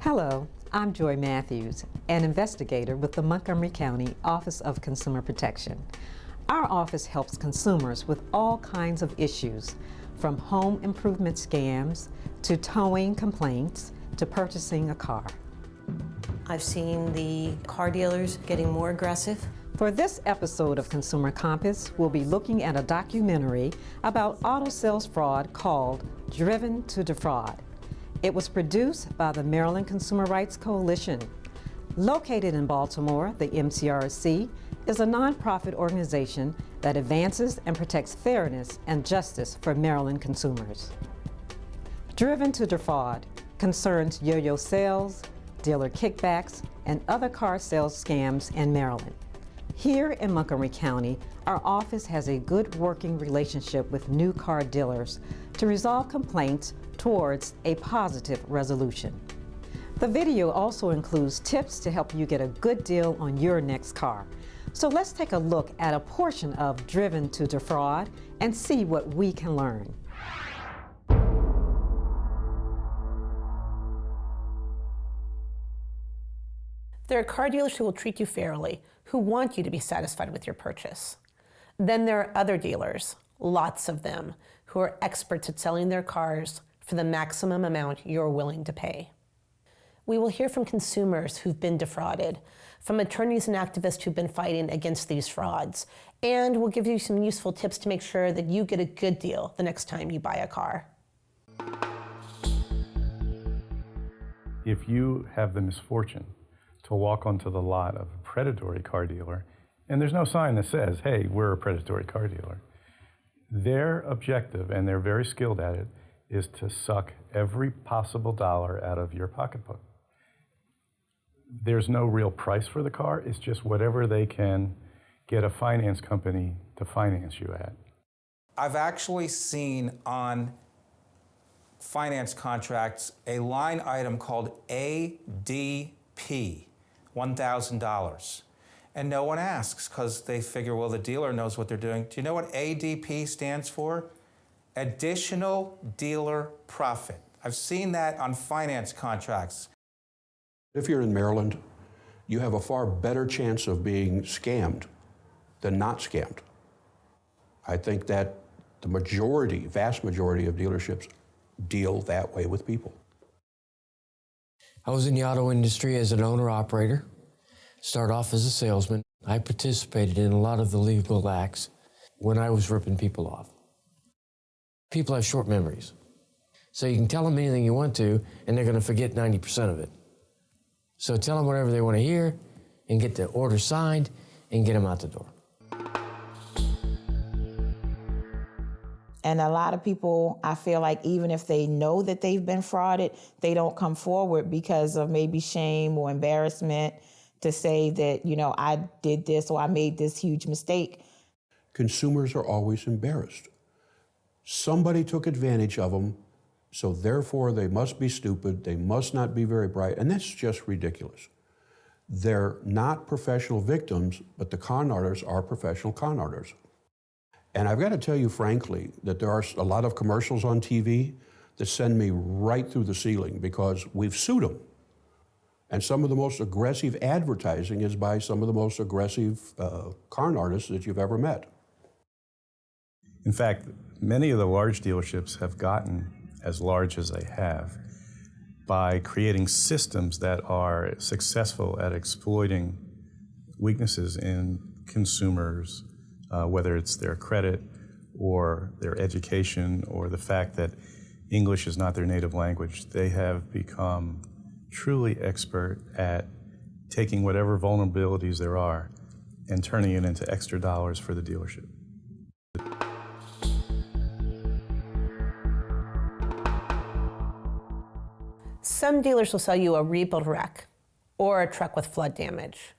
Hello, I'm Joy Matthews, an investigator with the Montgomery County Office of Consumer Protection. Our office helps consumers with all kinds of issues, from home improvement scams to towing complaints to purchasing a car. I've seen the car dealers getting more aggressive. For this episode of Consumer Compass, we'll be looking at a documentary about auto sales fraud called Driven to Defraud. It was produced by the Maryland Consumer Rights Coalition. Located in Baltimore, the MCRC is a nonprofit organization that advances and protects fairness and justice for Maryland consumers. Driven to Defraud concerns yo-yo sales, dealer kickbacks, and other car sales scams in Maryland. Here in Montgomery County, our office has a good working relationship with new car dealers to resolve complaints towards a positive resolution. The video also includes tips to help you get a good deal on your next car. So let's take a look at a portion of Driven to Defraud and see what we can learn. There are car dealers who will treat you fairly, who want you to be satisfied with your purchase. Then there are other dealers, lots of them, who are experts at selling their cars for the maximum amount you're willing to pay. We will hear from consumers who've been defrauded, from attorneys and activists who've been fighting against these frauds, and we'll give you some useful tips to make sure that you get a good deal the next time you buy a car. If you have the misfortune to walk onto the lot of a predatory car dealer, and there's no sign that says, hey, we're a predatory car dealer, their objective, and they're very skilled at it, is to suck every possible dollar out of your pocketbook. There's no real price for the car, it's just whatever they can get a finance company to finance you at. I've actually seen on finance contracts a line item called ADP, $1,000. And no one asks because they figure, well, the dealer knows what they're doing. Do you know what ADP stands for? Additional dealer profit. I've seen that on finance contracts. If you're in Maryland, you have a far better chance of being scammed than not scammed. I think that the majority, vast majority of dealerships deal that way with people. I was in the auto industry as an owner-operator, started off as a salesman. I participated in a lot of the legal acts when I was ripping people off. People have short memories, so you can tell them anything you want to, and they're going to forget 90% of it. So tell them whatever they want to hear, and get the order signed, and get them out the door. And a lot of people, I feel like even if they know that they've been frauded, they don't come forward because of maybe shame or embarrassment to say that, you know, I did this or I made this huge mistake. Consumers are always embarrassed. Somebody took advantage of them, so therefore they must be stupid, they must not be very bright, and that's just ridiculous. They're not professional victims, but the con artists are professional con artists. And I've got to tell you frankly that there are a lot of commercials on TV that send me right through the ceiling because we've sued them. And some of the most aggressive advertising is by some of the most aggressive con artists that you've ever met. In fact, many of the large dealerships have gotten as large as they have by creating systems that are successful at exploiting weaknesses in consumers, whether it's their credit or their education or the fact that English is not their native language. They have become truly expert at taking whatever vulnerabilities there are and turning it into extra dollars for the dealership. Some dealers will sell you a rebuilt wreck, or a truck with flood damage,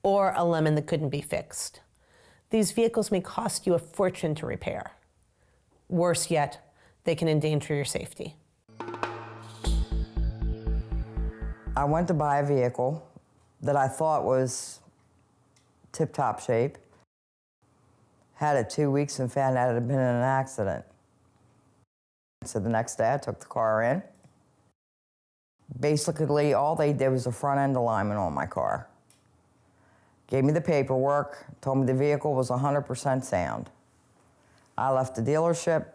or a lemon that couldn't be fixed. These vehicles may cost you a fortune to repair. Worse yet, they can endanger your safety. I went to buy a vehicle that I thought was tip-top shape, had it 2 weeks and found out it had been in an accident. So the next day I took the car in, Basically, all they did was a front end alignment on my car. Gave me the paperwork, told me the vehicle was 100% sound. I left the dealership,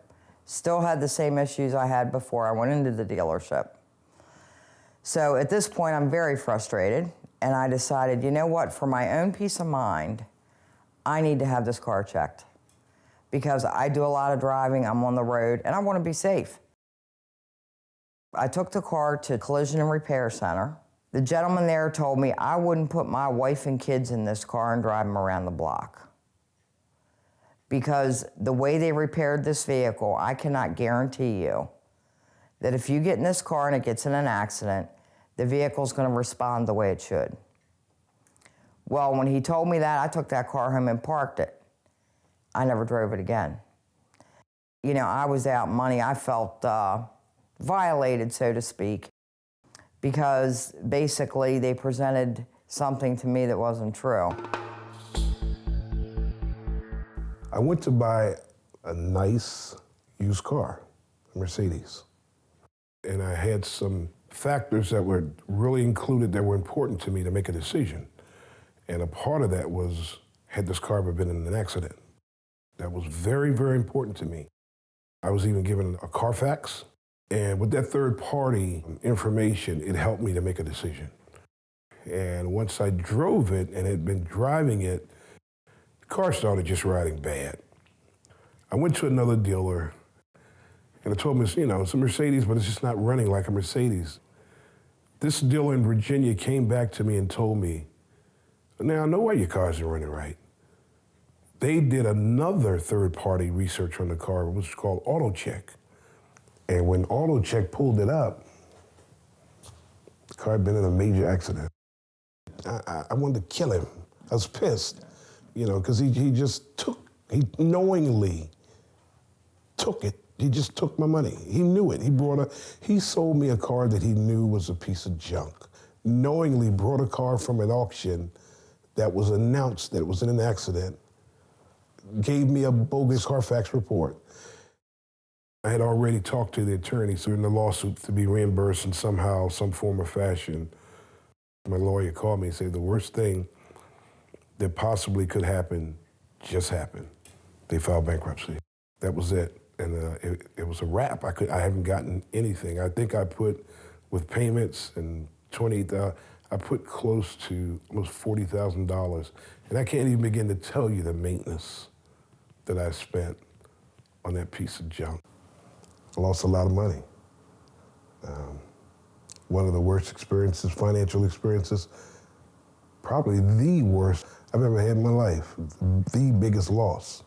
still had the same issues I had before I went into the dealership. So at this point, I'm very frustrated, and I decided, you know what, for my own peace of mind, I need to have this car checked. Because I do a lot of driving, I'm on the road, and I want to be safe. I took the car to Collision and Repair Center. The gentleman there told me I wouldn't put my wife and kids in this car and drive them around the block. Because the way they repaired this vehicle, I cannot guarantee you that if you get in this car and it gets in an accident, the vehicle's going to respond the way it should. Well, when he told me that, I took that car home and parked it. I never drove it again. You know, I was out money. I felt violated, so to speak, because basically they presented something to me that wasn't true. I went to buy a nice used car, a Mercedes. And I had some factors that were really included that were important to me to make a decision. And a part of that was, had this car ever been in an accident? That was very, very important to me. I was even given a Carfax. And with that third-party information, it helped me to make a decision. And once I drove it and had been driving it, the car started just riding bad. I went to another dealer, and I told him, you know, it's a Mercedes, but it's just not running like a Mercedes. This dealer in Virginia came back to me and told me, now I know why your car isn't running right. They did another third-party research on the car, which was called AutoCheck. And when AutoCheck pulled it up, the car had been in a major accident. I wanted to kill him. I was pissed, you know, because he knowingly took it. He just took my money. He knew it. He sold me a car that he knew was a piece of junk. Knowingly brought a car from an auction that was announced that it was in an accident, gave me a bogus Carfax report. I had already talked to the attorneys in the lawsuit to be reimbursed in somehow, some form or fashion. My lawyer called me and said the worst thing that possibly could happen just happened. They filed bankruptcy. That was it. And it was a wrap. I haven't gotten anything. I think I put, with payments and I put close to almost $40,000. And I can't even begin to tell you the maintenance that I spent on that piece of junk. I lost a lot of money. One of the worst experiences, financial experiences, probably the worst I've ever had in my life, the biggest loss.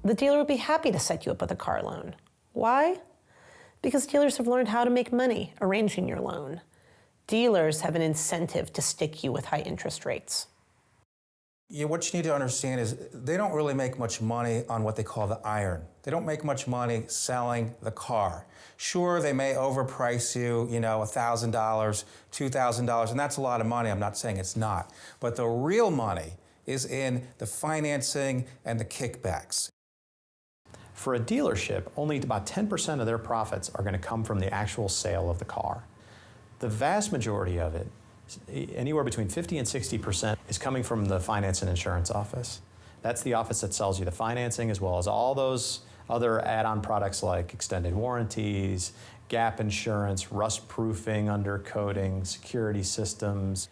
The dealer would be happy to set you up with a car loan. Why? Because dealers have learned how to make money arranging your loan. Dealers have an incentive to stick you with high interest rates. Yeah, what you need to understand is they don't really make much money on what they call the iron. They don't make much money selling the car. Sure, they may overprice you, you know, $1,000, $2,000, and that's a lot of money. I'm not saying it's not. But the real money is in the financing and the kickbacks. For a dealership, only about 10% of their profits are going to come from the actual sale of the car. The vast majority of it, anywhere between 50 and 60%, is coming from the finance and insurance office. That's the office that sells you the financing as well as all those other add-on products like extended warranties, gap insurance, rust proofing, undercoating, security systems.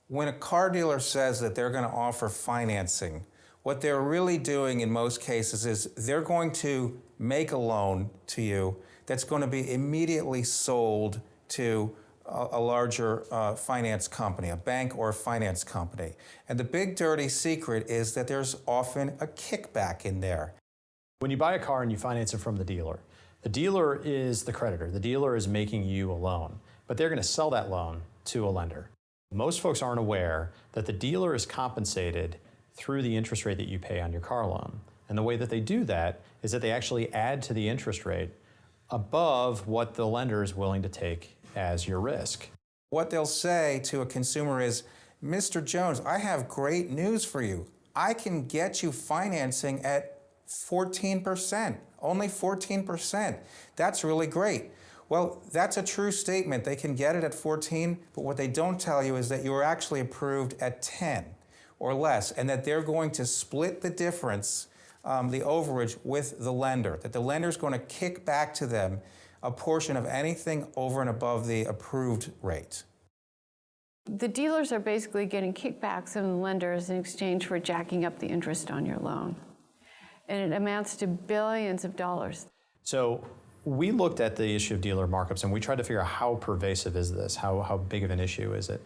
When a car dealer says that they're going to offer financing, what they're really doing in most cases is they're going to make a loan to you that's going to be immediately sold to a larger finance company, a bank or a finance company. And the big dirty secret is that there's often a kickback in there. When you buy a car and you finance it from the dealer is the creditor. The dealer is making you a loan, but they're going to sell that loan to a lender. Most folks aren't aware that the dealer is compensated through the interest rate that you pay on your car loan. And the way that they do that is that they actually add to the interest rate above what the lender is willing to take as your risk. What they'll say to a consumer is, Mr. Jones, I have great news for you. I can get you financing at 14%, only 14%. That's really great. Well, that's a true statement. They can get it at 14, but what they don't tell you is that you were actually approved at 10 or less, and that they're going to split the difference, the overage, with the lender, that the lender's going to kick back to them a portion of anything over and above the approved rate. The dealers are basically getting kickbacks from the lenders in exchange for jacking up the interest on your loan. And it amounts to billions of dollars. So we looked at the issue of dealer markups and we tried to figure out how pervasive is this, how big of an issue is it.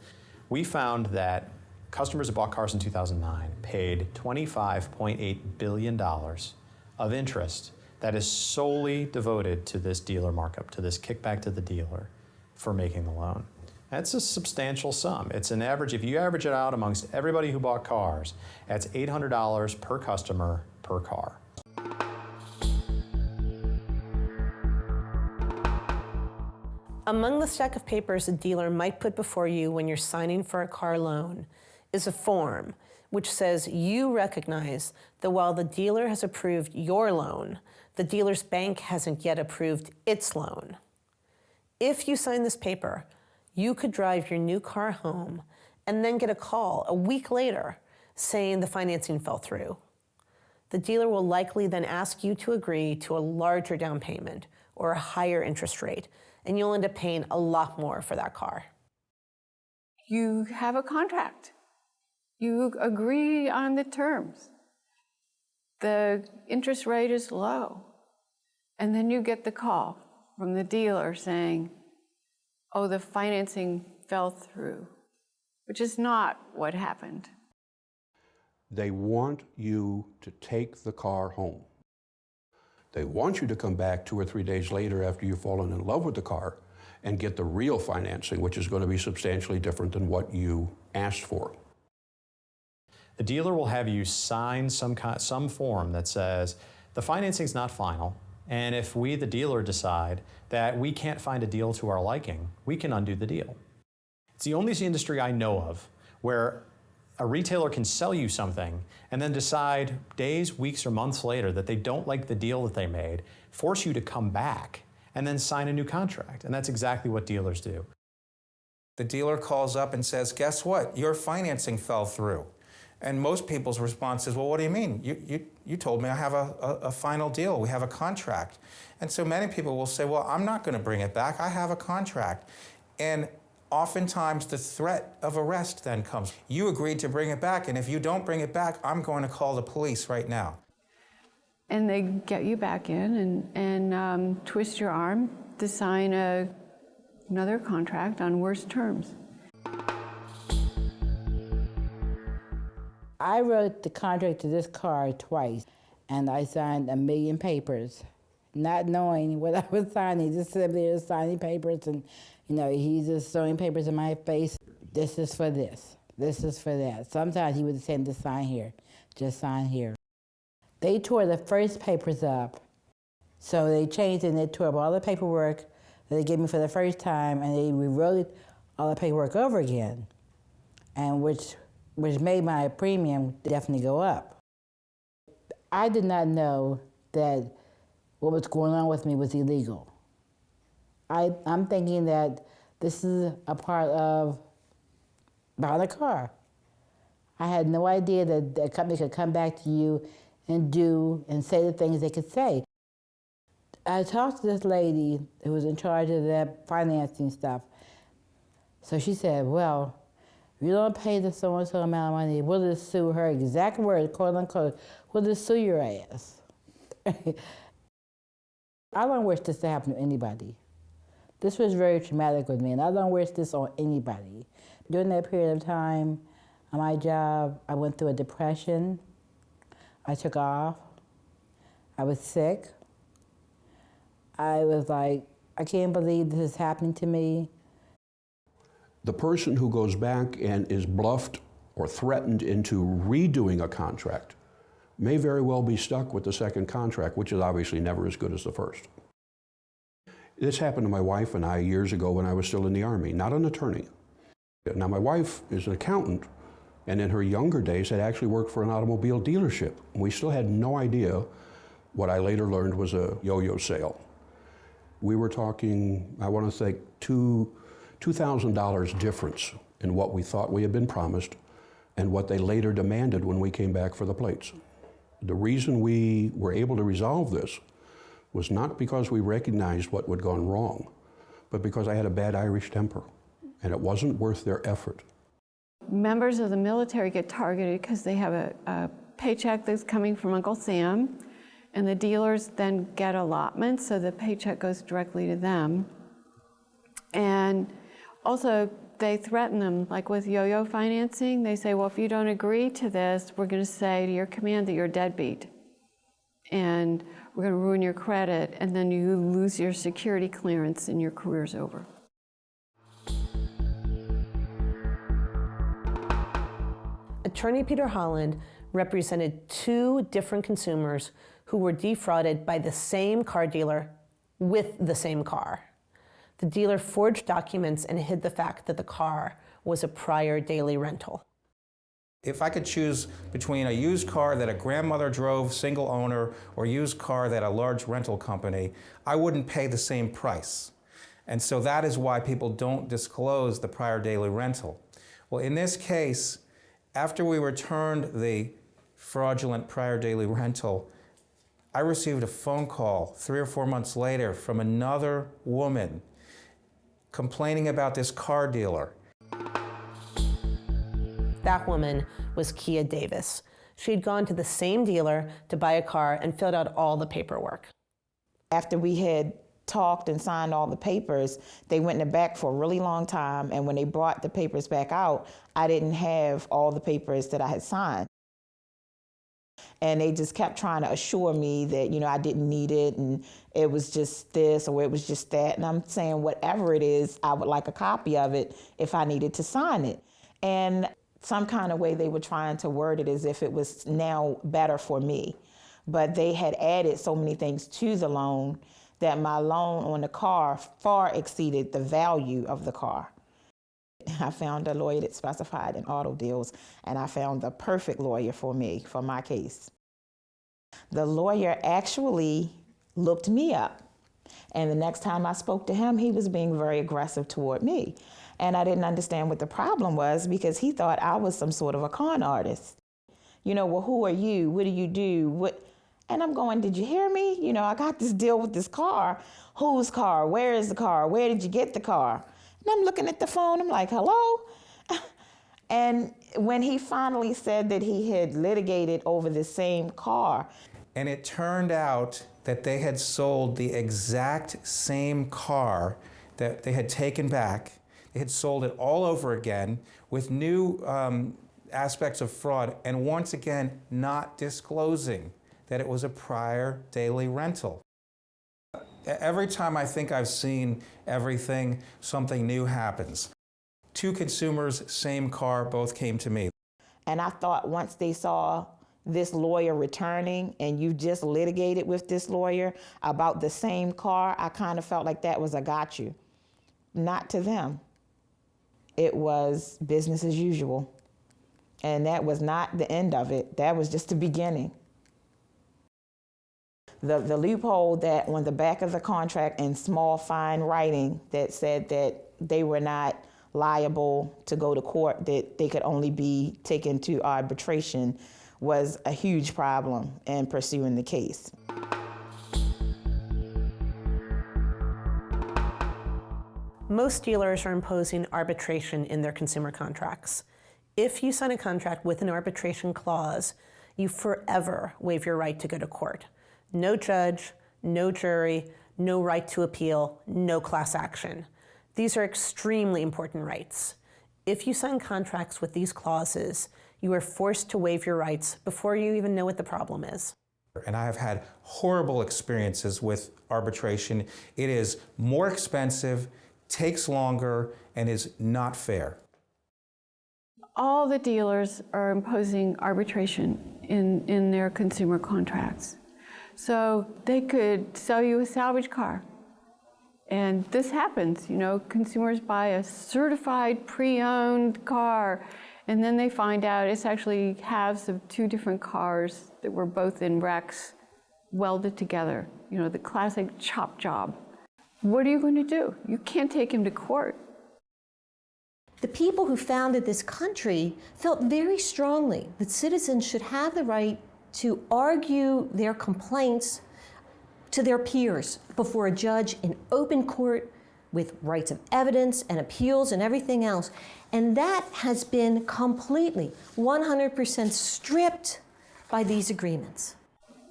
We found that customers who bought cars in 2009 paid $25.8 billion of interest that is solely devoted to this dealer markup, to this kickback to the dealer for making the loan. That's a substantial sum. It's an average, if you average it out amongst everybody who bought cars, that's $800 per customer per car. Among the stack of papers a dealer might put before you when you're signing for a car loan is a form which says you recognize that while the dealer has approved your loan, the dealer's bank hasn't yet approved its loan. If you sign this paper, you could drive your new car home and then get a call a week later saying the financing fell through. The dealer will likely then ask you to agree to a larger down payment or a higher interest rate, and you'll end up paying a lot more for that car. You have a contract. You agree on the terms. The interest rate is low. And then you get the call from the dealer saying, oh, the financing fell through, which is not what happened. They want you to take the car home. They want you to come back 2 or 3 days later after you've fallen in love with the car and get the real financing, which is going to be substantially different than what you asked for. The dealer will have you sign some form that says the financing's not final, and if we, the dealer, decide that we can't find a deal to our liking, we can undo the deal. It's the only industry I know of where a retailer can sell you something and then decide days, weeks, or months later that they don't like the deal that they made, force you to come back, and then sign a new contract. And that's exactly what dealers do. The dealer calls up and says, guess what? Your financing fell through. And most people's response is, well, what do you mean? You told me I have a final deal. We have a contract. And so many people will say, well, I'm not going to bring it back. I have a contract. And oftentimes the threat of arrest then comes. You agreed to bring it back, and if you don't bring it back, I'm going to call the police right now. And they get you back in and twist your arm to sign another contract on worse terms. I wrote the contract to this car twice, and I signed 1 million papers, not knowing what I was signing, just sitting there signing papers, and he's just throwing papers in my face. This is for this. This is for that. Sometimes he would say, just sign here. Just sign here. They tore the first papers up, so they changed it, and they tore up all the paperwork that they gave me for the first time, and they rewrote all the paperwork over again, and which made my premium definitely go up. I did not know that what was going on with me was illegal. I'm thinking that this is a part of buying a car. I had no idea that a company could come back to you and do and say the things they could say. I talked to this lady who was in charge of that financing stuff. So she said, well, if you don't pay the so-and-so amount of money, we'll just sue her, exact words, quote unquote, we'll just sue your ass. I don't wish this to happen to anybody. This was very traumatic with me, and I don't wish this on anybody. During that period of time on my job, I went through a depression. I took off. I was sick. I was like, I can't believe this is happening to me. The person who goes back and is bluffed or threatened into redoing a contract may very well be stuck with the second contract, which is obviously never as good as the first. This happened to my wife and I years ago when I was still in the Army, not an attorney. Now, my wife is an accountant, and in her younger days had actually worked for an automobile dealership. We still had no idea What I later learned was a yo-yo sale. We were talking, I want to say, $2,000 difference in what we thought we had been promised and what they later demanded when we came back for the plates. The reason we were able to resolve this was not because we recognized what had gone wrong, but because I had a bad Irish temper, and it wasn't worth their effort. Members of the military get targeted because they have a paycheck that's coming from Uncle Sam, and the dealers then get allotments, so the paycheck goes directly to them. And also, they threaten them, like with yo-yo financing. They say, well, if you don't agree to this, we're going to say to your command that you're a deadbeat. And we're going to ruin your credit, and then you lose your security clearance and your career's over. Attorney Peter Holland represented 2 different consumers who were defrauded by the same car dealer with the same car. The dealer forged documents and hid the fact that the car was a prior daily rental. If I could choose between a used car that a grandmother drove, single owner, or used car that a large rental company, I wouldn't pay the same price. And so that is why people don't disclose the prior daily rental. Well, in this case, after we returned the fraudulent prior daily rental, I received a phone call 3 or 4 months later from another woman complaining about this car dealer. That woman was Kia Davis. She had gone to the same dealer to buy a car and filled out all the paperwork. After we had talked and signed all the papers, they went in the back for a really long time, and when they brought the papers back out, I didn't have all the papers that I had signed. And they just kept trying to assure me that, I didn't need it, and it was just this or it was just that. And I'm saying, whatever it is, I would like a copy of it if I needed to sign it. And some kind of way they were trying to word it as if it was now better for me. But they had added so many things to the loan that my loan on the car far exceeded the value of the car. I found a lawyer that specified in auto deals, and I found the perfect lawyer for me, for my case. The lawyer actually looked me up, and the next time I spoke to him, he was being very aggressive toward me. And I didn't understand what the problem was because he thought I was some sort of a con artist. Well, who are you? What do you do? And I'm going, did you hear me? I got this deal with this car. Whose car? Where is the car? Where did you get the car? And I'm looking at the phone, I'm like, hello? And when he finally said that he had litigated over the same car. And it turned out that they had sold the exact same car that they had taken back. They had sold it all over again with new aspects of fraud, and once again, not disclosing that it was a prior daily rental. Every time I think I've seen everything, something new happens. 2 consumers, same car, both came to me. And I thought once they saw this lawyer returning and you just litigated with this lawyer about the same car, I kind of felt like that was a got you. Not to them. It was business as usual. And that was not the end of it. That was just the beginning. The loophole that on the back of the contract in small fine writing that said that they were not liable to go to court, that they could only be taken to arbitration, was a huge problem in pursuing the case. Most dealers are imposing arbitration in their consumer contracts. If you sign a contract with an arbitration clause, you forever waive your right to go to court. No judge, no jury, no right to appeal, no class action. These are extremely important rights. If you sign contracts with these clauses, you are forced to waive your rights before you even know what the problem is. And I have had horrible experiences with arbitration. It is more expensive, takes longer, and is not fair. All the dealers are imposing arbitration in their consumer contracts. So they could sell you a salvage car. And this happens, consumers buy a certified pre-owned car, and then they find out it's actually halves of 2 different cars that were both in wrecks welded together, you know, the classic chop job. What are you going to do? You can't take him to court. The people who founded this country felt very strongly that citizens should have the right to argue their complaints to their peers before a judge in open court with rights of evidence and appeals and everything else. And that has been completely, 100% stripped by these agreements.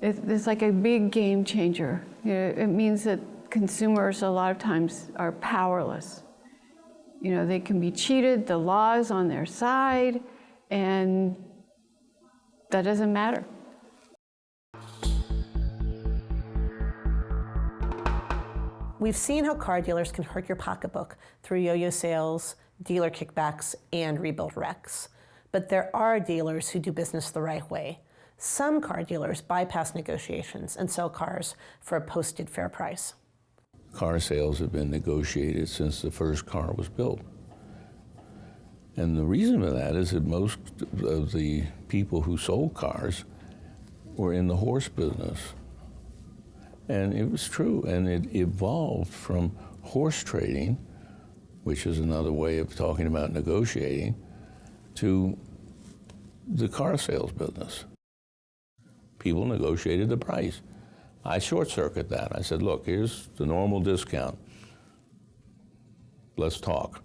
It's like a big game changer. You know, it means that consumers a lot of times are powerless. You know, they can be cheated, the law is on their side, and that doesn't matter. We've seen how car dealers can hurt your pocketbook through yo-yo sales, dealer kickbacks, and rebuild wrecks. But there are dealers who do business the right way. Some car dealers bypass negotiations and sell cars for a posted fair price. Car sales have been negotiated since the first car was built. And the reason for that is that most of the people who sold cars were in the horse business. And it was true, and it evolved from horse trading, which is another way of talking about negotiating, to the car sales business. People negotiated the price. I short-circuit that. I said, look, here's the normal discount. Let's talk.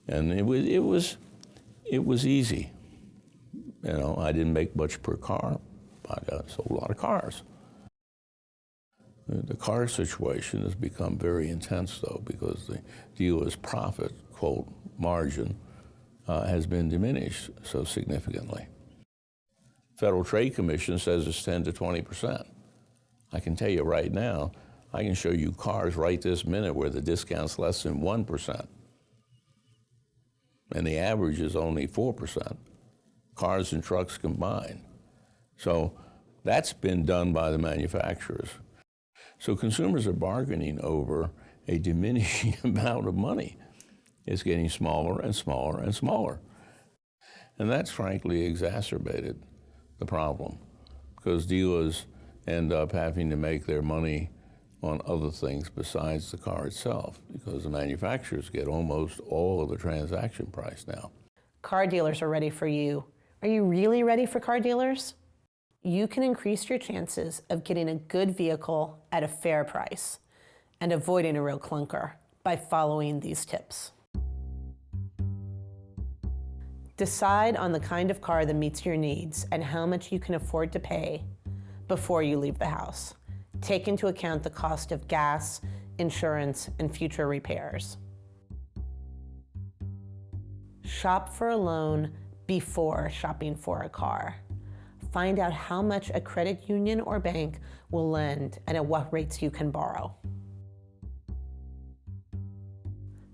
And it was easy. You know, I didn't make much per car. I sold a lot of cars. The car situation has become very intense, though, because the dealer's profit, quote, margin, has been diminished so significantly. Federal Trade Commission says it's 10 to 20%. I can tell you right now, I can show you cars right this minute where the discount's less than 1%. And the average is only 4%, cars and trucks combined. So that's been done by the manufacturers. So consumers are bargaining over a diminishing amount of money. It's getting smaller and smaller and smaller. And that's frankly exacerbated the problem, because dealers end up having to make their money on other things besides the car itself, because the manufacturers get almost all of the transaction price now. Car dealers are ready for you. Are you really ready for car dealers? You can increase your chances of getting a good vehicle at a fair price and avoiding a real clunker by following these tips. Decide on the kind of car that meets your needs and how much you can afford to pay before you leave the house. Take into account the cost of gas, insurance, and future repairs. Shop for a loan before shopping for a car. Find out how much a credit union or bank will lend and at what rates you can borrow.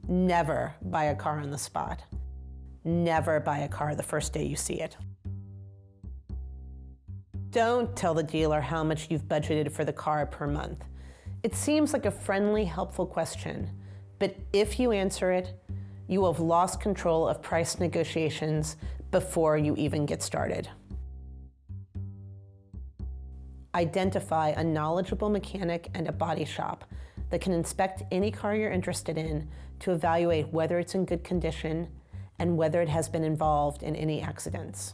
Never buy a car on the spot. Never buy a car the first day you see it. Don't tell the dealer how much you've budgeted for the car per month. It seems like a friendly, helpful question, but if you answer it, you will have lost control of price negotiations before you even get started. Identify a knowledgeable mechanic and a body shop that can inspect any car you're interested in to evaluate whether it's in good condition and whether it has been involved in any accidents.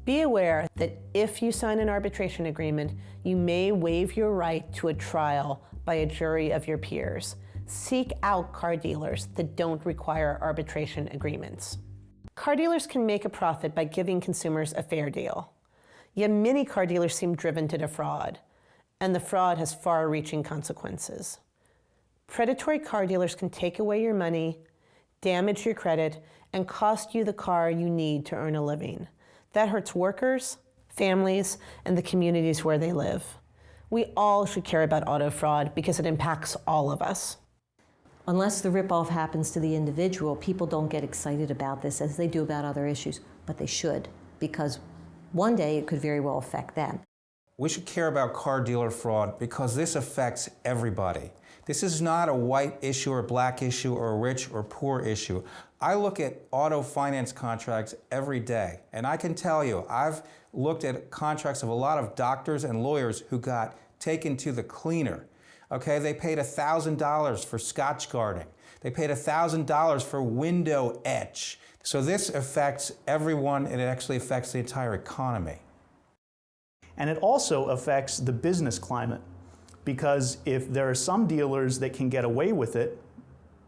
Be aware that if you sign an arbitration agreement, you may waive your right to a trial by a jury of your peers. Seek out car dealers that don't require arbitration agreements. Car dealers can make a profit by giving consumers a fair deal. Yet many car dealers seem driven to defraud, and the fraud has far-reaching consequences. Predatory car dealers can take away your money, damage your credit, and cost you the car you need to earn a living. That hurts workers, families, and the communities where they live. We all should care about auto fraud because it impacts all of us. Unless the ripoff happens to the individual, people don't get excited about this as they do about other issues, but they should, because one day it could very well affect them. We should care about car dealer fraud because this affects everybody. This is not a white issue or black issue or a rich or poor issue. I look at auto finance contracts every day, and I can tell you, I've looked at contracts of a lot of doctors and lawyers who got taken to the cleaner. Okay, they paid $1,000 for Scotch guarding. They paid $1,000 for window etch. So this affects everyone, and it actually affects the entire economy. And it also affects the business climate, because if there are some dealers that can get away with it,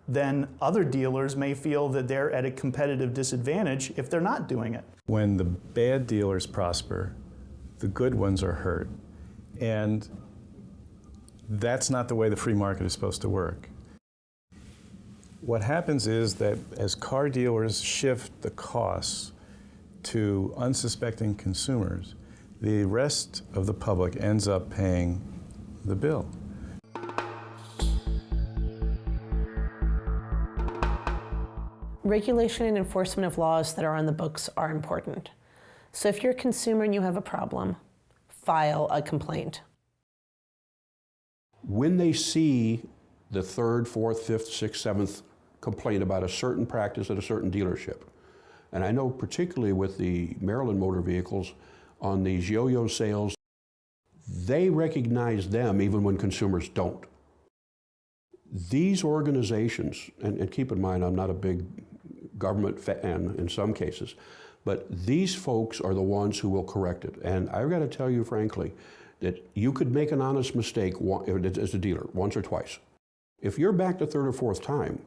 then other dealers may feel that they're at a competitive disadvantage if they're not doing it. When the bad dealers prosper, the good ones are hurt. And that's not the way the free market is supposed to work. What happens is that as car dealers shift the costs to unsuspecting consumers, the rest of the public ends up paying the bill. Regulation and enforcement of laws that are on the books are important. So if you're a consumer and you have a problem, file a complaint. When they see the third, fourth, fifth, sixth, seventh complaint about a certain practice at a certain dealership, and I know particularly with the Maryland motor vehicles on these yo-yo sales, they recognize them even when consumers don't. These organizations, and keep in mind I'm not a big government fan in some cases, but these folks are the ones who will correct it. And I've got to tell you frankly that you could make an honest mistake as a dealer once or twice. If you're back the third or fourth time,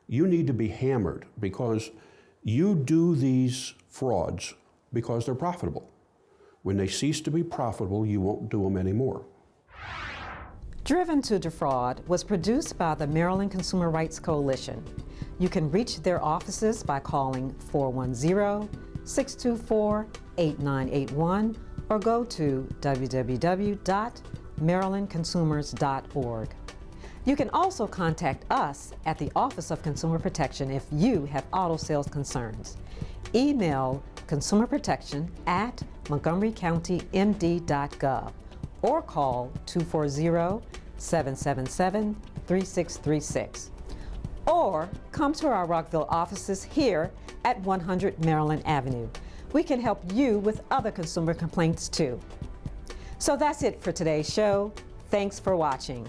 you need to be hammered because you do these frauds because they're profitable. When they cease to be profitable, you won't do them anymore. Driven to Defraud was produced by the Maryland Consumer Rights Coalition. You can reach their offices by calling 410-624-8981 or go to www.marylandconsumers.org. You can also contact us at the Office of Consumer Protection if you have auto sales concerns. Email consumerprotection@montgomerycountymd.gov or call 240-777-3636. Or come to our Rockville offices here at 100 Maryland Avenue. We can help you with other consumer complaints too. So that's it for today's show. Thanks for watching.